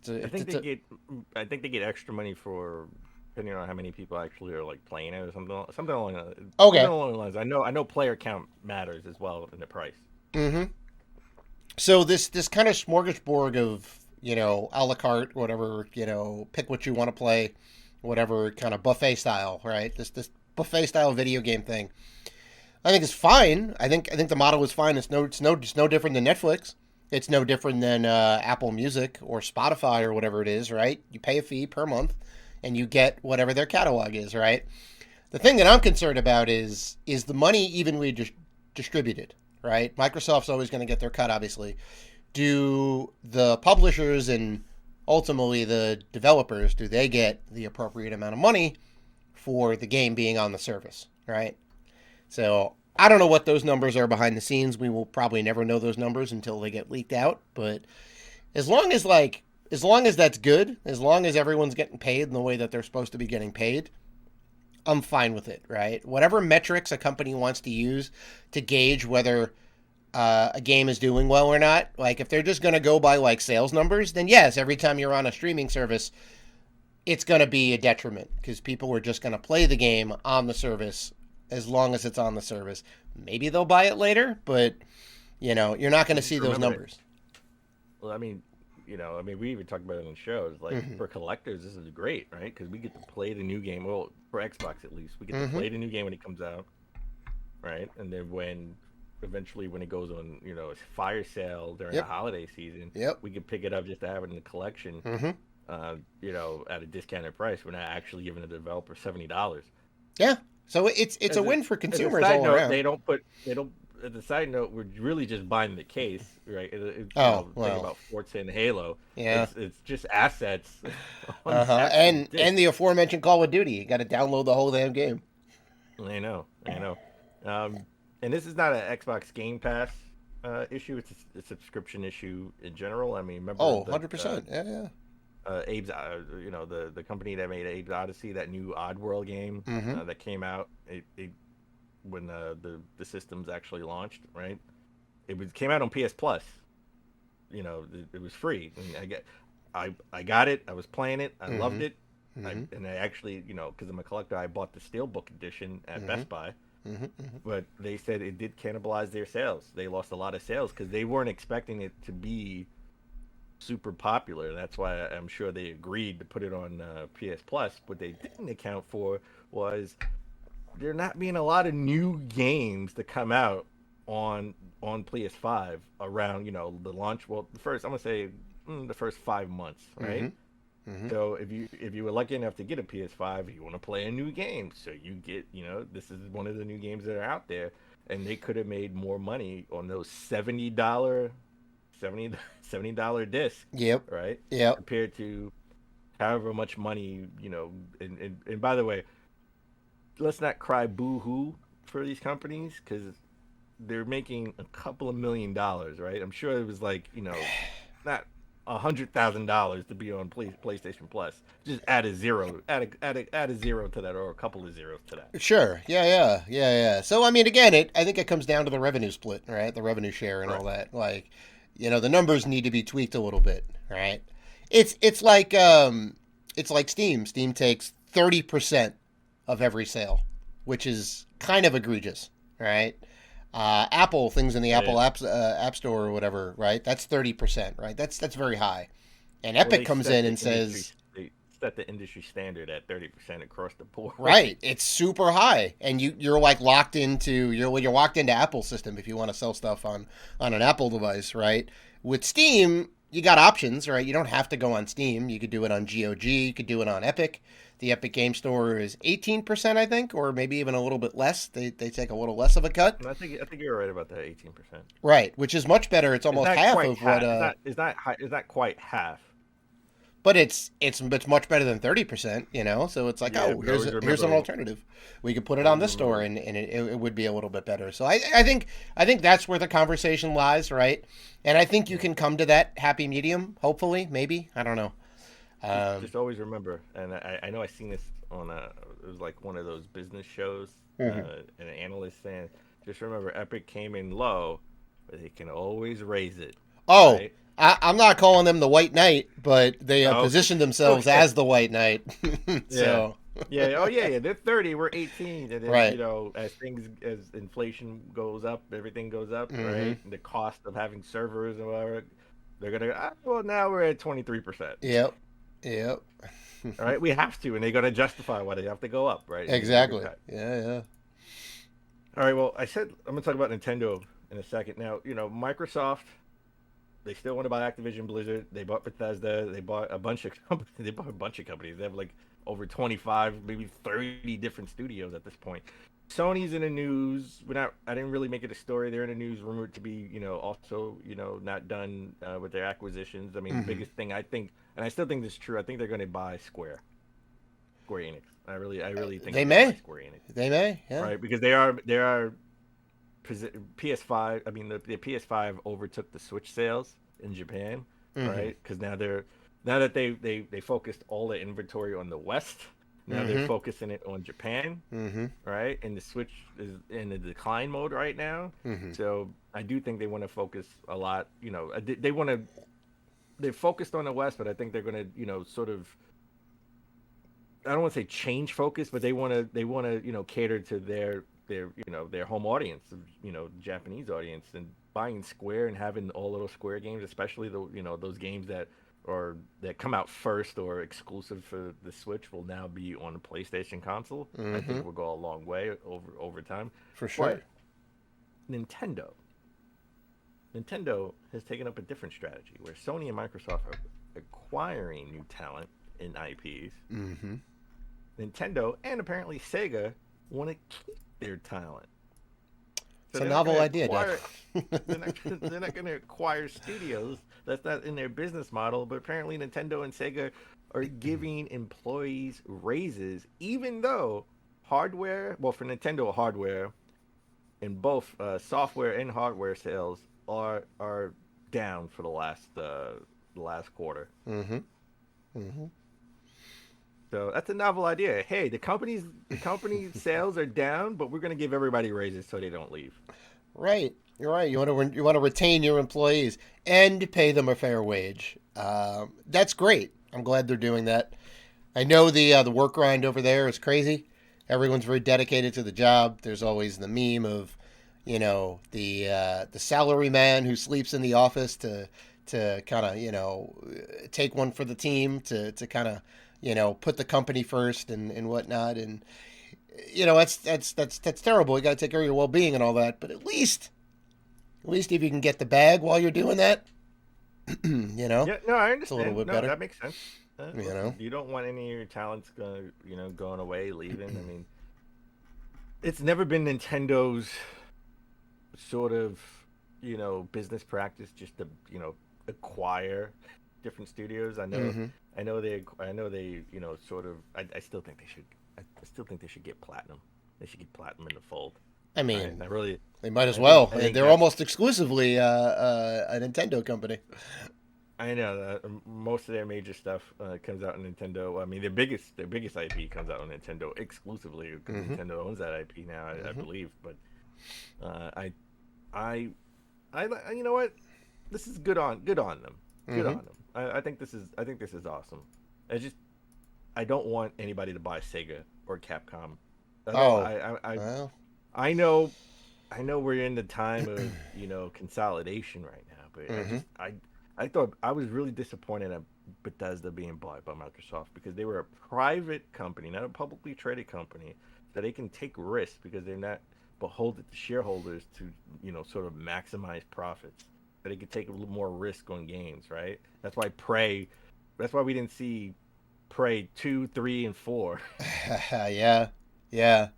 I think they get extra money for, depending on how many people actually are like playing it or something along those lines. I know player count matters as well in the price. Mm-hmm. So this kind of smorgasbord of, a la carte, whatever, pick what you want to play, whatever kind of buffet style, right? This buffet style video game thing, I think is fine. I think the model is fine. It's no different than Netflix. It's no different than Apple Music or Spotify or whatever it is, right? You pay a fee per month, and you get whatever their catalog is, right? The thing that I'm concerned about is the money evenly distributed, right? Microsoft's always going to get their cut, obviously. Do the publishers and ultimately the developers, do they get the appropriate amount of money for the game being on the service, right? So I don't know what those numbers are behind the scenes. We will probably never know those numbers until they get leaked out. But as long as that's good, as long as everyone's getting paid in the way that they're supposed to be getting paid, I'm fine with it, right? Whatever metrics a company wants to use to gauge whether a game is doing well or not, like if they're just going to go by like sales numbers, then yes, every time you're on a streaming service, it's going to be a detriment because people are just going to play the game on the service as long as it's on the service. Maybe they'll buy it later, but you're not going to see those numbers. Well, I mean, we even talked about it on shows. Like for collectors, this is great, right? Because we get to play the new game. Well, for Xbox at least, we get to play the new game when it comes out, right? And then when it goes on, a fire sale during the holiday season, we can pick it up just to have it in the collection. At a discounted price. We're not actually giving the developer $70. Yeah. So it's a win for consumers all around. They don't. As a side note, we're really just buying the case, right? Think about Forza and Halo. Yeah, it's just assets. And the aforementioned Call of Duty. You got to download the whole damn game. I know. And this is not an Xbox Game Pass issue. It's a subscription issue in general. I mean, remember? 100%. Yeah. Abe's, the company that made Abe's Odyssey, that new Oddworld game that came out, when the systems actually launched, right? It came out on PS Plus. It was free. I got it. I was playing it. I loved it. And I actually, because I'm a collector, I bought the Steelbook edition at Best Buy. But they said it did cannibalize their sales. They lost a lot of sales because they weren't expecting it to be super popular. That's why I'm sure they agreed to put it on PS Plus. What they didn't account for was there not being a lot of new games to come out on PS5 around the launch. Well, I'm gonna say the first 5 months, right? So if you were lucky enough to get a PS5, you want to play a new game, so you get this is one of the new games that are out there, and they could have made more money on those $70 disc. Yep. Right. Yep. Compared to however much money and by the way, let's not cry boo-hoo for these companies because they're making a couple of $1 million, right? I'm sure it was like not $100,000 to be on PlayStation Plus. Just add a zero to that, or a couple of zeros to that. Sure. Yeah. So I mean, again, I think it comes down to the revenue split, right? The revenue share and all that. Like, the numbers need to be tweaked a little bit, right? It's like Steam. Steam takes 30% of every sale, which is kind of egregious, right? Apple, things in the Apple App Store or whatever, right? That's 30%, right? That's very high. And Epic comes in and says, set the industry standard at 30% across the board. Right. It's super high. And you're like locked into you're locked into Apple's system if you want to sell stuff on an Apple device, right? With Steam, you got options, right? You don't have to go on Steam. You could do it on GOG, you could do it on Epic. The Epic Game Store is 18%, I think, or maybe even a little bit less. They take a little less of a cut. I think you're right about that 18%. Right, which is much better. It's almost half of what. It's not quite half. But it's much better than 30%, So it's like, Yeah, here's an alternative. We could put it on this store, and it would be a little bit better. So I think that's where the conversation lies, right? And I think you can come to that happy medium. Hopefully, maybe, I don't know. Just always remember, and I know I seen this on it was like one of those business shows, and an analyst saying, just remember, Epic came in low, but they can always raise it. Oh. Right? I'm not calling them the White Knight, but they positioned themselves as the White Knight. So yeah. They're 30, we're 18, and then right. as inflation goes up, everything goes up, right? And the cost of having servers and whatever, they're gonna well now we're at 23%. Yep. All right, we have to, and they're gonna justify why they have to go up, right? Exactly. Yeah. All right. Well, I said I'm gonna talk about Nintendo in a second. Now, Microsoft. They still want to buy Activision Blizzard. They bought Bethesda. They bought a bunch of companies. They have like over 25, maybe 30 different studios at this point. Sony's in the news. I didn't really make it a story. They're in the news, rumored to be, also, not done with their acquisitions. I mean, the biggest thing I think, and I still think this is true. I think they're going to buy Square Enix. I really think they may. Buy Square Enix. They may. Yeah. Right, because they are. PS5. I mean, the PS5 overtook the Switch sales in Japan, right? Because now that they focused all the inventory on the West. Now they're focusing it on Japan, right? And the Switch is in the decline mode right now. So I do think they want to focus a lot. They're focused on the West, but I think they're going to, sort of. I don't want to say change focus, but they want to cater to their home audience, Japanese audience, and buying Square and having all of those Square games, especially those games that come out first or exclusive for the Switch, will now be on the PlayStation console. I think will go a long way over time. For sure. But Nintendo has taken up a different strategy where Sony and Microsoft are acquiring new talent in IPs. Nintendo and apparently Sega want to keep their talent. It's a novel idea, Doug. They're not going to acquire studios. That's not in their business model. But apparently Nintendo and Sega are giving employees raises, even though for Nintendo hardware, in both software and hardware sales are down for the last quarter. So that's a novel idea. Hey, the company's sales are down, but we're going to give everybody raises so they don't leave. Right. You're right. You want to retain your employees and pay them a fair wage. That's great. I'm glad they're doing that. I know the work grind over there is crazy. Everyone's very dedicated to the job. There's always the meme of, the salary man who sleeps in the office to kind of take one for the team to kind of put the company first and whatnot. And, that's terrible. You got to take care of your well-being and all that. But at least if you can get the bag while you're doing that, Yeah, no, I understand. It's a little bit better. That makes sense. You don't want any of your talents going away, leaving. I mean, it's never been Nintendo's sort of, business practice just to, acquire different studios. I know they sort of. I still think they should get platinum. They should get platinum in the fold. I mean, right? They might as well. They're almost exclusively a Nintendo company. I know that most of their major stuff comes out on Nintendo. I mean, their biggest IP comes out on Nintendo exclusively because Nintendo owns that IP now, I believe. But I you know what? This is good on them. Good on them. I think this is awesome. I don't want anybody to buy Sega or Capcom. I know we're in the time of consolidation right now, but I thought I was really disappointed Bethesda being bought by Microsoft, because they were a private company, not a publicly traded company, that they can take risks because they're not beholden to shareholders to, sort of maximize profits. That they could take a little more risk on games, right? That's why we didn't see Prey 2, 3, and 4. Yeah. Yeah.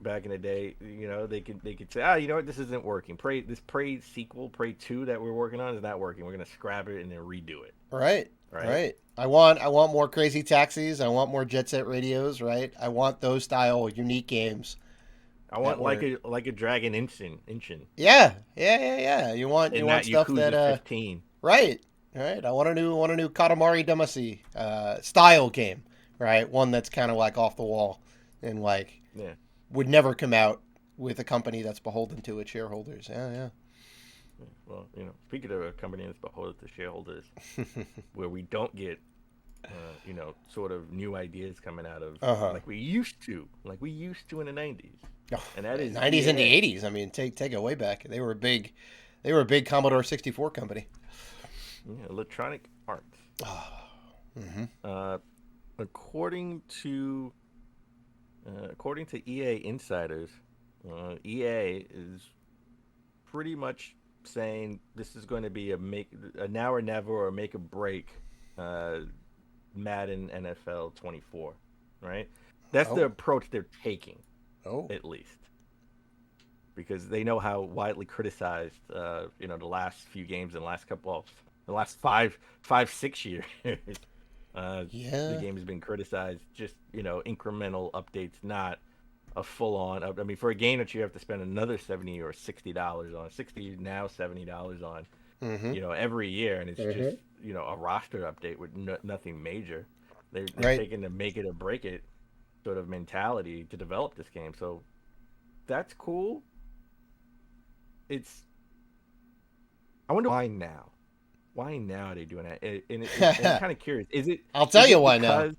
Back in the day, they could say, you know what, this isn't working. This Prey sequel, Prey 2 that we're working on is not working. We're gonna scrap it and then redo it. Right. Right. Right. I want more Crazy Taxis. I want more Jet Set Radios. Right. I want those style unique games. I want like a Dragon Inshin. Yeah. Yeah. You want stuff Yakuza that 15. Right. Right. I want a new Katamari Damacy style game. Right. One that's kind of like off the wall and like would never come out with a company that's beholden to its shareholders. Yeah. Well, speaking of a company that's beholden to shareholders, where we don't get, sort of new ideas coming out of like we used to in the 90s. And that is 90s and the 80s. I mean, take it way back. They were a big Commodore 64 company. Yeah, Electronic Arts. Mm-hmm. According to EA insiders, EA is pretty much saying this is going to be a now or never, or make or break Madden NFL 24, right? That's the approach they're taking, at least, because they know how widely criticized the last few games and the last 6 years. The game has been criticized. Just incremental updates, not a full-on. I mean, for a game that you have to spend another $70 or $60 on, $60 now, $70 on, every year, and it's just a roster update with nothing major. They're taking the make it or break it sort of mentality to develop this game. So that's cool. I wonder why now. Why now are they doing that? And I'm kind of curious. I'll tell you why now.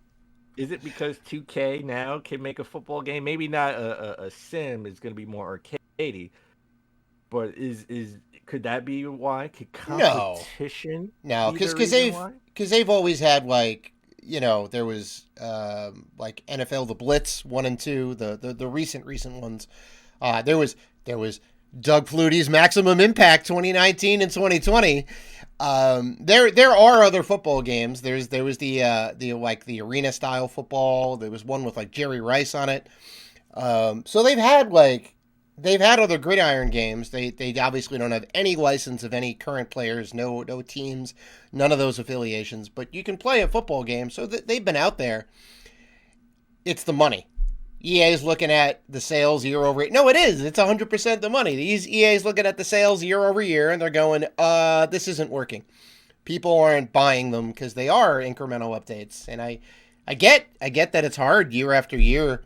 Is it because 2K now can make a football game? Maybe not a sim. It's going to be more arcadey. But could that be why? Could competition? No, because they've always had there was like NFL The Blitz 1 and 2, the recent ones. There was Doug Flutie's Maximum Impact 2019 and 2020. There are other football games. There was the arena style football. There was one with like Jerry Rice on it. So they've had other gridiron games. They obviously don't have any license of any current players, no teams, none of those affiliations. But you can play a football game, so they've been out there. It's the money. EA is looking at the sales year over year. No, it is. It's 100% the money. EA is looking at the sales year over year, and they're going, this isn't working. People aren't buying them because they are incremental updates. And I get that it's hard year after year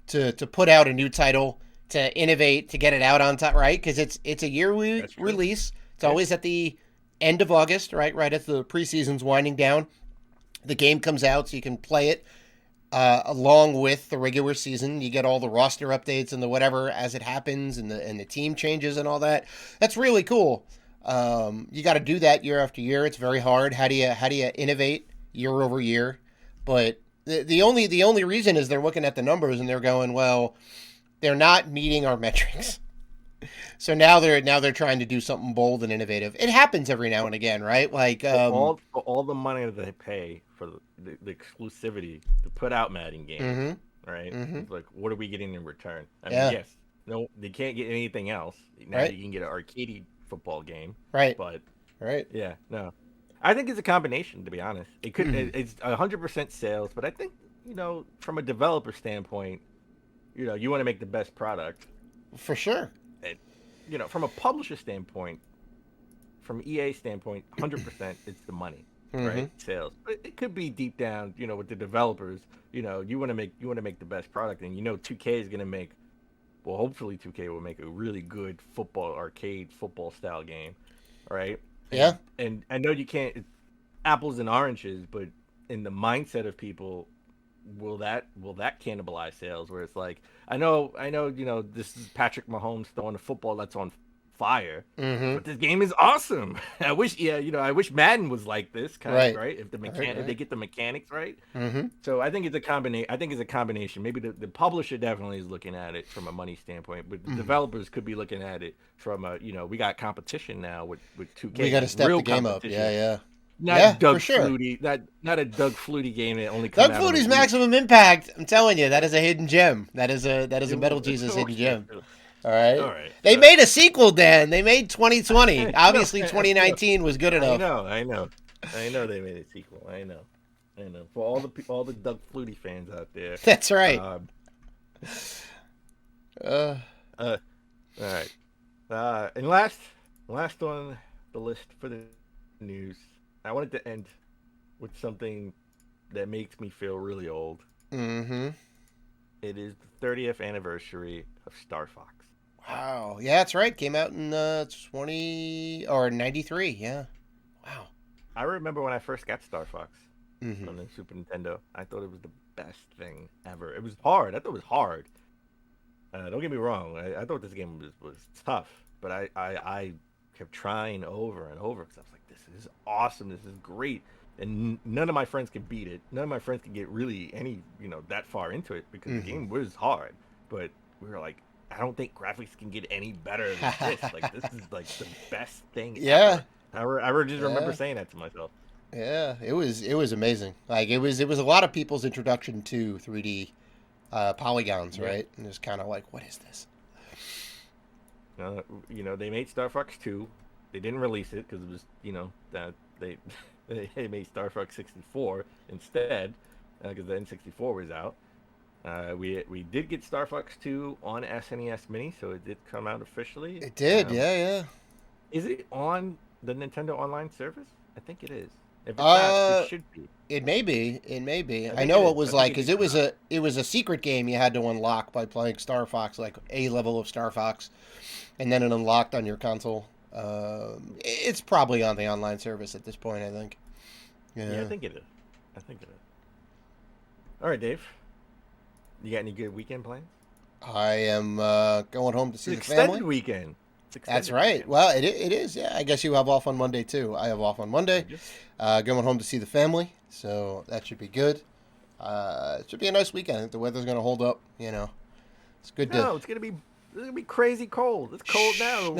to put out a new title, to innovate, to get it out on time, right? Because it's a yearly release. It's always at the end of August, right? Right as the preseason's winding down. The game comes out so you can play it. Along with the regular season, you get all the roster updates and the whatever as it happens, and the team changes and all that. That's really cool. You got to do that year after year. It's very hard. How do you innovate year over year? But the only reason is they're looking at the numbers and they're going, well, they're not meeting our metrics. So now they're trying to do something bold and innovative. It happens every now and again, right? Like all the money that they pay for the exclusivity to put out Madden games, right? It's like, what are we getting in return? I mean, yes, no, they can't get anything else. Now you can get an arcade football game, right? But yeah, no, I think it's a combination. To be honest, it could it's 100% sales, but I think from a developer standpoint, you want to make the best product for sure. And, from a publisher standpoint, from EA standpoint, 100% it's the money, right? Sales. But it could be deep down, with the developers, you want to make the best product, and 2K is going to make, well, hopefully 2K will make a really good arcade football style game, right? And I know you can't, it's apples and oranges, but in the mindset of people, will that cannibalize sales? Where it's like, I know, this is Patrick Mahomes throwing a football that's on fire. But this game is awesome. I wish Madden was like this, right? If if they get the mechanics right. So I think it's a combination. Maybe the publisher definitely is looking at it from a money standpoint, but the developers could be looking at it from a, we got competition now with 2K. We got to step the game up. Yeah. Not Doug for sure. Flutie, not a Doug Flutie game that only comes Doug Flutie's Maximum Impact. I'm telling you, that is a hidden gem. That is a Metal Jesus hidden gem. All right. They made a sequel, Dan. They made 2020. Obviously, 2019 was good enough. I know. They made a sequel. I know. For all the Doug Flutie fans out there. That's right. All right. And last on the list for the news, I wanted to end with something that makes me feel really old. It is the 30th anniversary of Star Fox. Wow. Yeah, that's right. Came out in 93. Yeah. Wow. I remember when I first got Star Fox on the Super Nintendo. I thought it was the best thing ever. It was hard. I thought it was hard. Don't get me wrong. I thought this game was tough, but I kept trying over and over because I was like, this is awesome. This is great. And none of my friends could beat it. None of my friends could get really that far into it because the game was hard. But we were like, I don't think graphics can get any better than this. Like, this is like the best thing ever. I just remember saying that to myself. Yeah, it was amazing. Like, it was a lot of people's introduction to 3D polygons, right? And it's kind of like, what is this? They made Star Fox 2. They didn't release it because it was, that they made Star Fox 64 instead because the N64 was out. We did get Star Fox 2 on SNES Mini, so it did come out officially. It did, yeah. Is it on the Nintendo Online service? I think it is. If it's not, it should be. It may be. I know it was like, because it was a secret game you had to unlock by playing Star Fox, like a level of Star Fox, and then it unlocked on your console. It's probably on the online service at this point, I think. Yeah, I think it is. All right, Dave. You got any good weekend plans? I am going home to see the family. Extended weekend. That's right. Weekend. Well, it is. Yeah, I guess you have off on Monday too. I have off on Monday. Going home to see the family, so that should be good. It should be a nice weekend. I think the weather's going to hold up. It's good. It's gonna be crazy cold. It's cold now.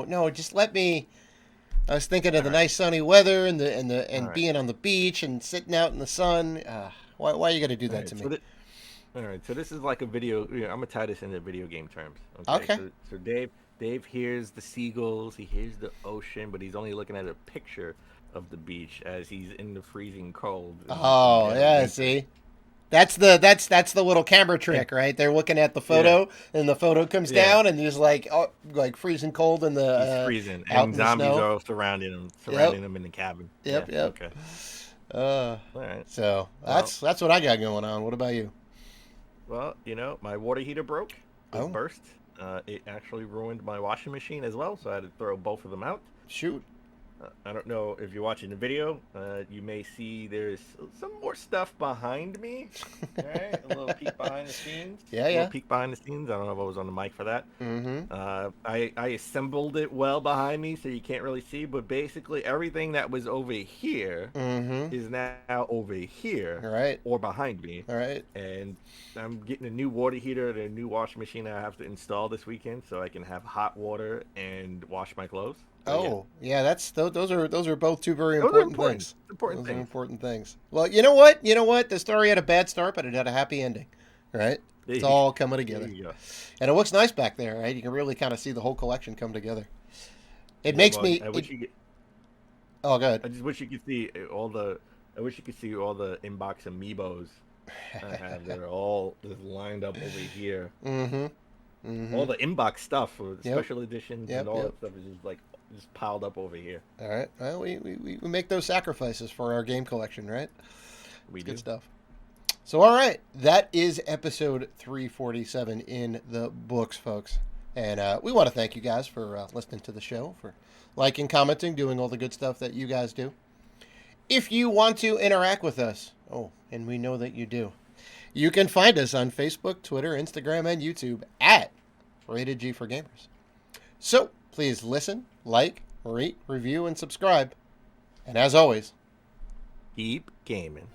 No. Just let me. I was thinking of the nice sunny weather and being on the beach and sitting out in the sun. Why you got to do that to me? All right, so this is like a video. I'm gonna tie this into video game terms. Okay. So Dave hears the seagulls, he hears the ocean, but he's only looking at a picture of the beach as he's in the freezing cold. Oh yeah, see, that's the little camera trick, right? They're looking at the photo, and the photo comes down, and he's like freezing cold in the. He's freezing, and zombies are surrounding him in the cabin. Yep. Okay. All right. So that's what I got going on. What about you? Well, my water heater broke. It burst. It actually ruined my washing machine as well, so I had to throw both of them out. Shoot. I don't know if you're watching the video. You may see there's some more stuff behind me. Right? A little peek behind the scenes. Yeah. A little peek behind the scenes. I don't know if I was on the mic for that. I assembled it well behind me, so you can't really see. But basically, everything that was over here is now over here, right, or behind me. All right. And I'm getting a new water heater and a new washing machine that I have to install this weekend, so I can have hot water and wash my clothes. Yeah, those are both two very important things. Important things. Well, you know what? The story had a bad start, but it had a happy ending, right? It's all coming together. And it looks nice back there, right? You can really kind of see the whole collection come together. It makes me. Oh, good. I just wish you could see all the. I wish you could see all the inbox amiibos I have that are all just lined up over here. All the inbox stuff for the special editions and all that stuff is just piled up over here. All right. Well, we make those sacrifices for our game collection, right? We do. Good stuff. So, all right. That is episode 347 in the books, folks. And we want to thank you guys for listening to the show, for liking, commenting, doing all the good stuff that you guys do. If you want to interact with us, and we know that you do, you can find us on Facebook, Twitter, Instagram, and YouTube at Rated G for Gamers. So please listen, like, rate, review, and subscribe. And as always, Keep gaming.